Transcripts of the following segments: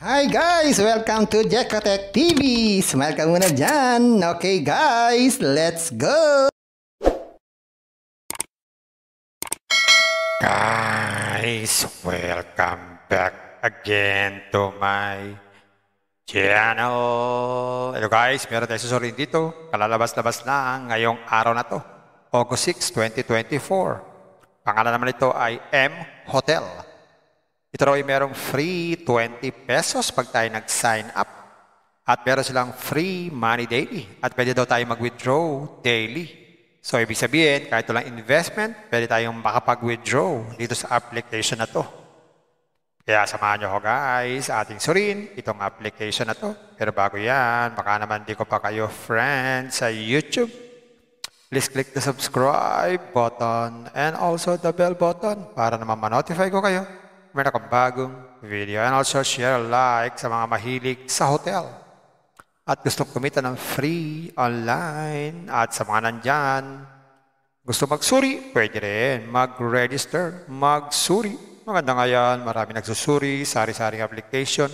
Hi guys! Welcome to Jekotech TV! Smile ka muna dyan! Okay guys, let's go! Guys, welcome back again to my channel. Hello guys, meron tayo susurin dito. Kalalabas-labas na ngayong araw na to. August 6, 2024. Pangalan naman ito ay M Hotel. Ito raw ay merong free 20 pesos pag tayo nag-sign up. At meron silang free money daily. At pwede daw tayo mag-withdraw daily. So, ibig sabihin, kahit walang investment, pwede tayong makapag-withdraw dito sa application na to. Kaya samahan nyo ko guys, ating surin itong application na to. Pero bago yan, baka naman di ko pa kayo friends sa YouTube. Please click the subscribe button and also the bell button para naman ma-notify ko kayo. Meron akong bagong video. And also share like sa mga mahilig sa hotel. At gusto kumita ng free online. At sa mga nandyan, gusto magsuri, pwede rin mag-register, magsuri. Maganda ngayon, marami nagsusuri, sari-saring application.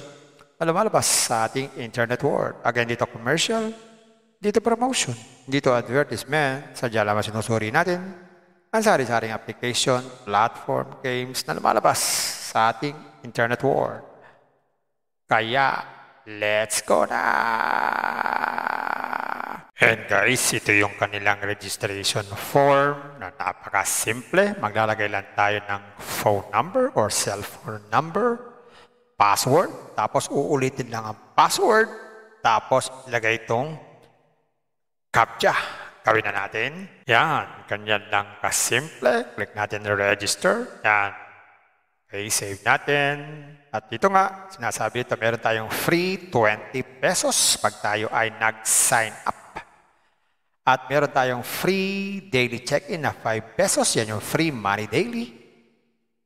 Lumalabas sa ating internet world. Again, dito commercial, dito promotion, dito advertisement. Sadya lamang sinusuri natin ang sari-saring application, platform, games na lumalabas sa ating internet world. Kaya, let's go na! And guys, ito yung kanilang registration form na napaka-simple. Maglalagay lang tayo ng phone number or cellphone number, password, tapos uulitin lang ang password, tapos ilagay itong CAPTCHA. Gawin na natin. Yan, ganyan lang kasimple. Click natin register. Yan. Okay, save natin. At dito nga, sinasabi ito, meron tayong free 20 pesos pag tayo ay nag-sign up. At meron tayong free daily check-in na 5 pesos. Yan yung free money daily.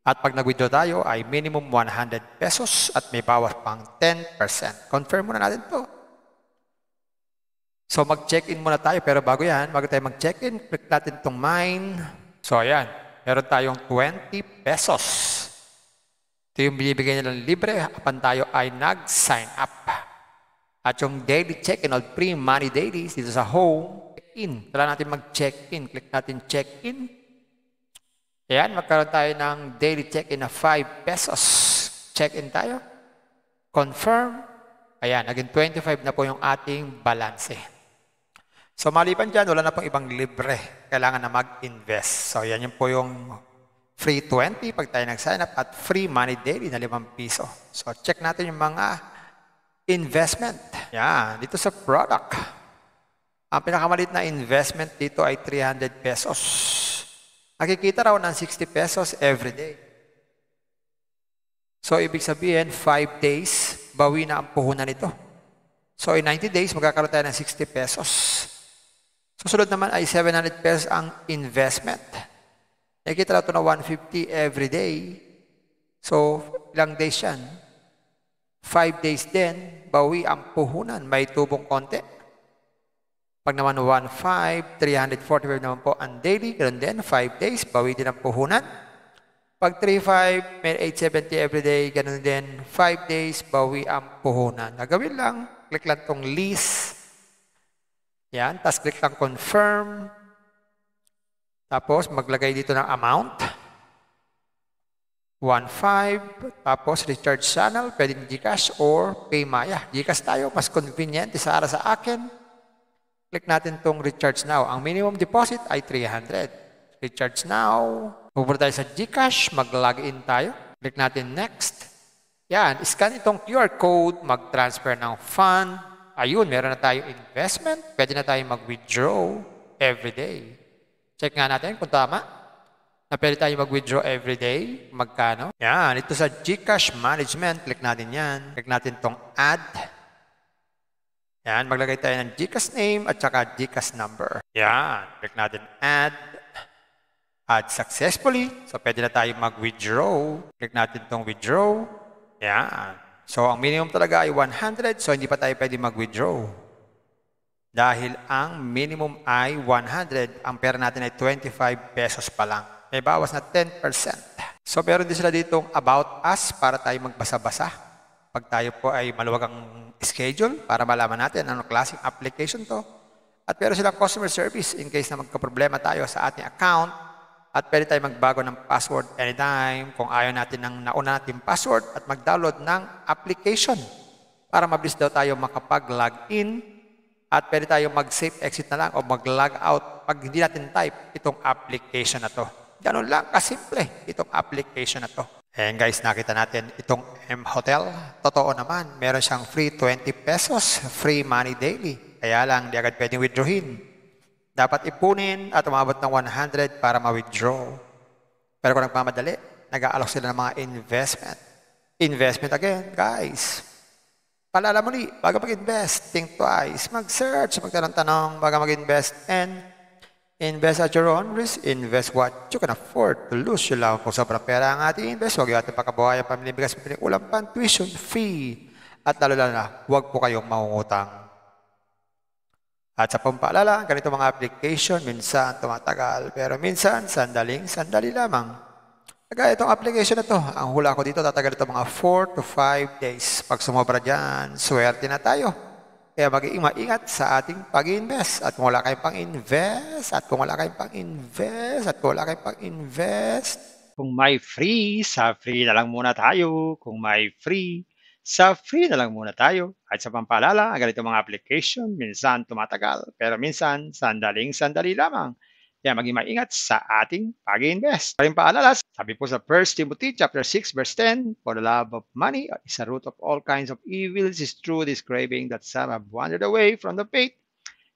At pag nag-withdraw tayo ay minimum 100 pesos at may bawas pang 10%. Confirm muna natin to. So mag-check-in muna tayo. Pero bago yan, bago tayo mag-check-in, click natin itong mine. So ayan, meron tayong 20 pesos. Ito yung binibigay nilang libre kapag tayo ay nag-sign up. At yung daily check-in or free money daily dito sa home, check-in. Kailangan natin mag-check-in. Click natin check-in. Ayan, magkaroon tayo ng daily check-in na 5 pesos. Check-in tayo. Confirm. Ayan, naging 25 na po yung ating balance. So maliban dyan, wala na pong ibang libre. Kailangan na mag-invest. So yan yung po yung free 20 pag tayo nag-sign up at free money daily na 5 piso. So check natin yung mga investment. Yan, dito sa product. Ang pinakamalit na investment dito ay 300 pesos. Nakikita raw ng 60 pesos every day. So ibig sabihin, 5 days, bawi na ang puhunan nito. So in 90 days, magkakaroon tayo ng 60 pesos. Susunod naman ay 700 pesos ang investment. Nakikita na ito na 150 every day. So, ilang days yan? 5 days din, bawi ang puhunan. May tubong konti. Pag naman 1.5, 345 naman po ang daily. Ganun din, 5 days, bawi din ang puhunan. Pag 3.5, may 870 every day. Ganun din, 5 days, bawi ang puhunan. Nagawin lang, click lang itong list. Yan, tapos click lang confirm. Tapos, maglagay dito ng amount. 1.5. Tapos, recharge channel. Pwedeng GCash or PayMaya. GCash tayo. Mas convenient. Isa sa akin. Click natin itong recharge now. Ang minimum deposit ay 300. Recharge now. Pupunta tayo sa GCash. Mag-login tayo. Click natin next. Yan. Scan itong QR code. Mag-transfer ng fund. Ayun. Meron na tayo investment. Pwede na tayo mag-withdraw every day. Check nga natin kung tama. Na pwede tayo mag-withdraw every day. Magkano? Yan. Ito sa GCash Management. Click natin yan. Click natin itong add. Yan. Maglagay tayo ng GCash name at saka GCash number. Yan. Click natin add. Add successfully. So, pwede na tayo mag-withdraw. Click natin itong withdraw. Yan. So, ang minimum talaga ay 100. So, hindi pa tayo pwede mag-withdraw. Dahil ang minimum ay 100, ang pera natin ay 25 pesos pa lang. May bawas na 10%. So, meron din sila ditong about us para tayo magbasa-basa. pag tayo po ay maluwag ang schedule para malaman natin anong klaseng application to. At meron silang customer service in case na magka-problema tayo sa ating account at pwede tayo magbago ng password anytime kung ayaw natin ng nauna natin password at mag-download ng application para mabilis daw tayo makapag-log in at pwede tayo mag-safe exit na lang o mag-log out pag hindi natin type itong application na to. Ganun lang kasimple itong application na to. And guys, nakita natin itong M-Hotel. Totoo naman, meron siyang free 20 pesos, free money daily. Kaya lang, di agad pwedeng withdrawin. Dapat ipunin at umabot ng 100 para ma-withdraw. Pero kung nagmamadali, nag-aalok sila ng mga investment. Investment again, guys. Paalala muli, bago mag-invest, think twice. Mag-search, magtanong-tanong, bago mag-invest, and invest at your own risk. Invest what you can afford to lose. Yun lang kung sobrang pera ang ating invest. Huwag yung ating pagkabuhayan, pamilya, bigas, pamilya, ulam, pan, tuition, fee. At lalo-lalo na, huwag po kayong mangungutang. At sa pampaalala, ganito mga application, minsan tumatagal, pero minsan, sandali lamang. Kaya itong application na to, ang hula ko dito, tatagal ito mga 4 to 5 days. Pag sumobra dyan, swerte na tayo. Kaya maging maingat sa ating pag-invest. At kung wala kayong pang-invest, Kung may free, sa free na lang muna tayo. Kung may free, sa free na lang muna tayo. At sa pampaalala, ganito mga application, minsan tumatagal, pero minsan, sandali lamang. Kaya maging maingat sa ating pag-invest. Paring paalala, sabi po sa 1 Timothy chapter 6 verse 10, for the love of money is a root of all kinds of evils. It is true this craving that some have wandered away from the faith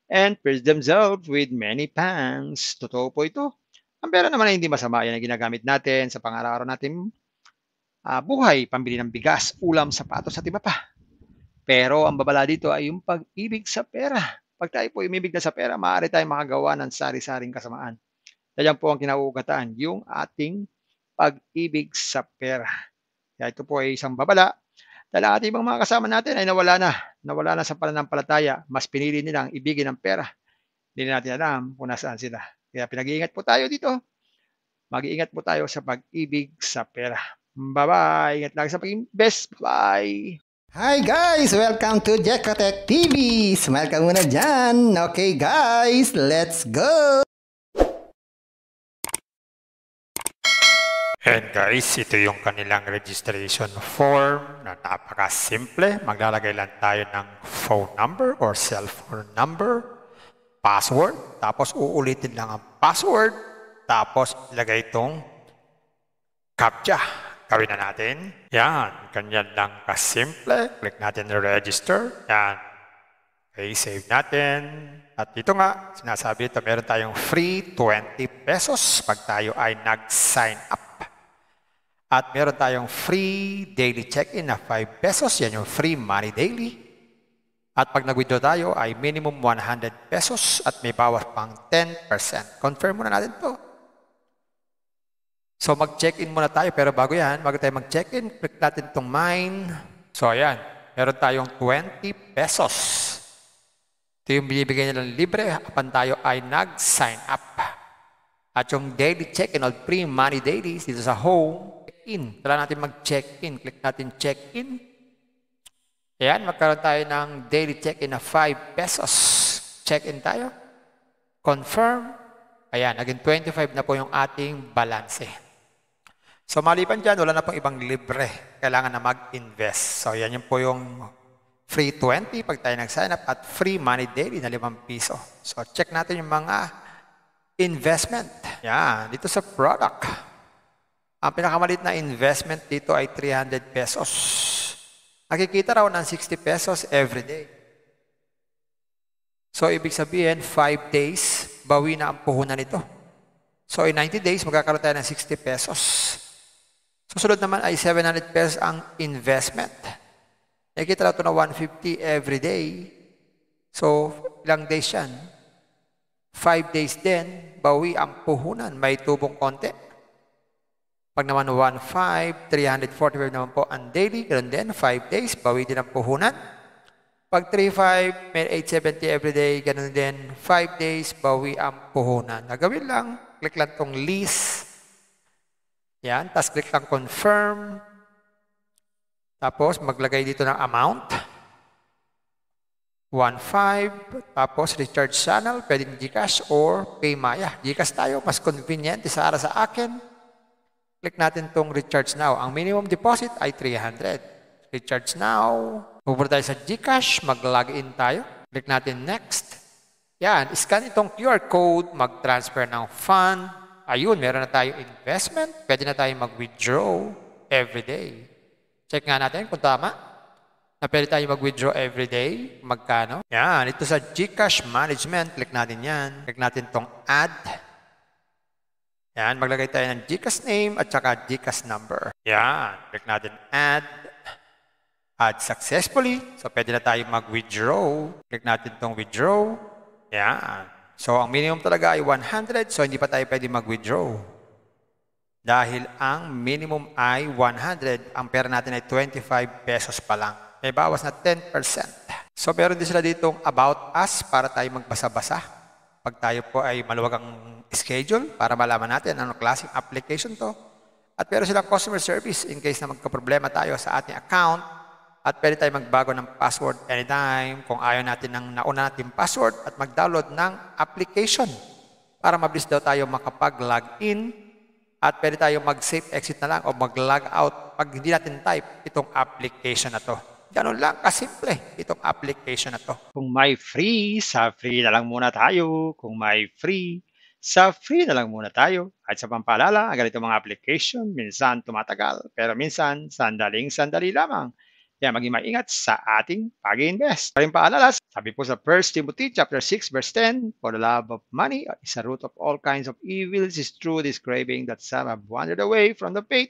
and pierced themselves with many pangs. Totoo po ito. Ang pera naman ay hindi masama. Yan ang ginagamit natin sa pang-araw-araw natin buhay, pambili ng bigas, ulam, sapatos at iba pa. Pero ang babala dito ay yung pag-ibig sa pera. Pag tayo po umibig na sa pera, maaari tayong makagawa ng sari-saring kasamaan. Yan po ang kinauugataan, yung ating pag-ibig sa pera. Kaya ito po ay isang babala. Dahil ang ating ibang mga kasama natin ay nawala na sa pananampalataya. Mas pinili nilang ibigin ang pera. Hindi natin alam kung nasaan sila. Kaya pinag-iingat po tayo dito. Mag-iingat po tayo sa pag-ibig sa pera. Bye-bye. Ingat lagi sa pag-invest. Bye. Hi guys! Welcome to Jekotech TV! Smile ka muna dyan! Okay guys, let's go! And guys, ito yung kanilang registration form na napaka-simple. Maglalagay lang tayo ng phone number or cellphone number, password, tapos uulitin lang ang password, tapos ilagay itong CAPTCHA. Gawin na natin. Yan, ganyan lang kasimple. Click natin register. Yan. Okay, save natin. At dito nga, sinasabi ito, meron tayong free 20 pesos pag tayo ay nag-sign up. At meron tayong free daily check-in na 5 pesos. Yan yung free money daily. At pag nag-withdraw tayo ay minimum 100 pesos at may bawas pang 10%. Confirm muna natin to. So mag-check-in muna tayo, pero bago tayo mag-check-in, click natin itong mine. So ayan, meron tayong 20 pesos. Ito yung binibigay nilang libre kapag tayo ay nag-sign up. At yung daily check-in or pre-money daily dito sa home, check-in. Kailangan natin mag-check-in. Click natin check-in. Ayan, magkaroon tayo ng daily check-in na 5 pesos. Check-in tayo. Confirm. Ayan, naging 25 na po yung ating balance. So maliban dyan, wala na pong ibang libre. Kailangan na mag-invest. So yan yung po yung free 20 pag tayo nag-sign up at free money daily na 5 piso. So check natin yung mga investment. Yan, dito sa product. Ang pinakamalit na investment dito ay 300 pesos. Nakikita raw ng 60 pesos every day. So ibig sabihin, 5 days, bawi na ang puhunan nito. So in 90 days, magkakaroon tayo ng 60 pesos. Susunod naman ay 700 pesos ang investment. Nakikita lang ito na 150 every day. So, ilang days yan? 5 days din, bawi ang puhunan. May tubong konti. Pag naman 1.5, 345 naman po ang daily. Ganun din, 5 days, bawi din ang puhunan. Pag 3.5, may 870 every day. Ganun din, 5 days, bawi ang puhunan. Nagawin lang, click lang itong lease. Yan, tapos click lang confirm. Tapos maglagay dito ng amount. 1.5. Tapos recharge channel, pwedeng GCash or PayMaya. GCash tayo, mas convenient sa akin. Click natin tong recharge now. Ang minimum deposit ay 300. Recharge now. Pupunta tayo sa GCash, mag-login tayo. Click natin next. Yan, scan itong QR code, mag-transfer ng fund. Ayun, meron na tayo investment. Pwede na tayo mag-withdraw everyday. Check nga natin kung tama. Na pwede tayo mag-withdraw everyday. Magkano? Yan, ito sa GCash Management. Click natin yan. Click natin itong add. Yan, maglagay tayo ng GCash name at saka GCash number. Yan, click natin add. Add successfully. So, pwede na tayo mag-withdraw. Click natin itong withdraw. Yan. So, ang minimum talaga ay 100. So, hindi pa tayo pwede mag-withdraw. Dahil ang minimum ay 100. Ang pera natin ay 25 pesos pa lang. May bawas na 10%. So, meron din sila ditong about us para tayo magbasa-basa. Pag tayo po ay maluwagang schedule para malaman natin anong klaseng application to. At meron silang customer service in case na magka-problema tayo sa ating account. At pwede tayo magbago ng password anytime kung ayaw natin ng nauna natin password at mag-download ng application para mabilis daw tayo makapag-login at pwede tayo mag-safe exit na lang o mag-log out pag hindi natin type itong application na to. Ganun lang kasimple itong application na to. Kung may free, sa free na lang muna tayo. Kung may free, sa free na lang muna tayo. At sa pampaalala, ang ganito mga application, minsan tumatagal, pero minsan sandaling-sandali lamang. Kaya maging maingat sa ating pag-invest. Paring paalala, sabi po sa 1 Timothy chapter 6 verse 10, for the love of money is a root of all kinds of evils, is true this craving that some have wandered away from the faith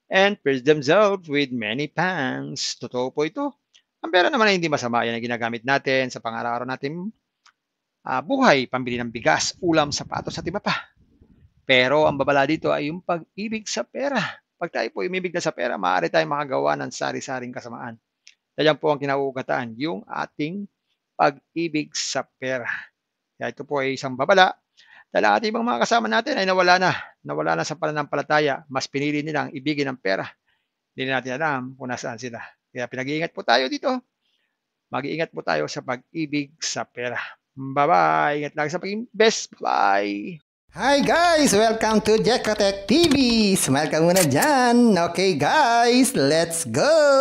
and pierced themselves with many pangs. Totoo po ito. Ang pera naman ay hindi masama. Yan ang ginagamit natin sa pang-araw-araw natin buhay, pambili ng bigas, ulam, sapatos at iba pa. Pero ang babala dito ay yung pag-ibig sa pera. Pag tayo po umibig na sa pera, maaari tayong makagawa ng sari-saring kasamaan. Yan po ang kinauugatan, yung ating pag-ibig sa pera. Kaya ito po ay isang babala. Dahil ang ating ibang mga kasama natin ay nawala na sa pananampalataya. Mas pinili nilang ibigin ang pera. Hindi na natin alam kung nasaan sila. Kaya pinag-iingat po tayo dito. Mag-iingat po tayo sa pag-ibig sa pera. Bye-bye. Ingat lang sa pag-invest. Bye. Hi guys! Welcome to Jekotech TV! Smile ka muna dyan! Okay guys, let's go!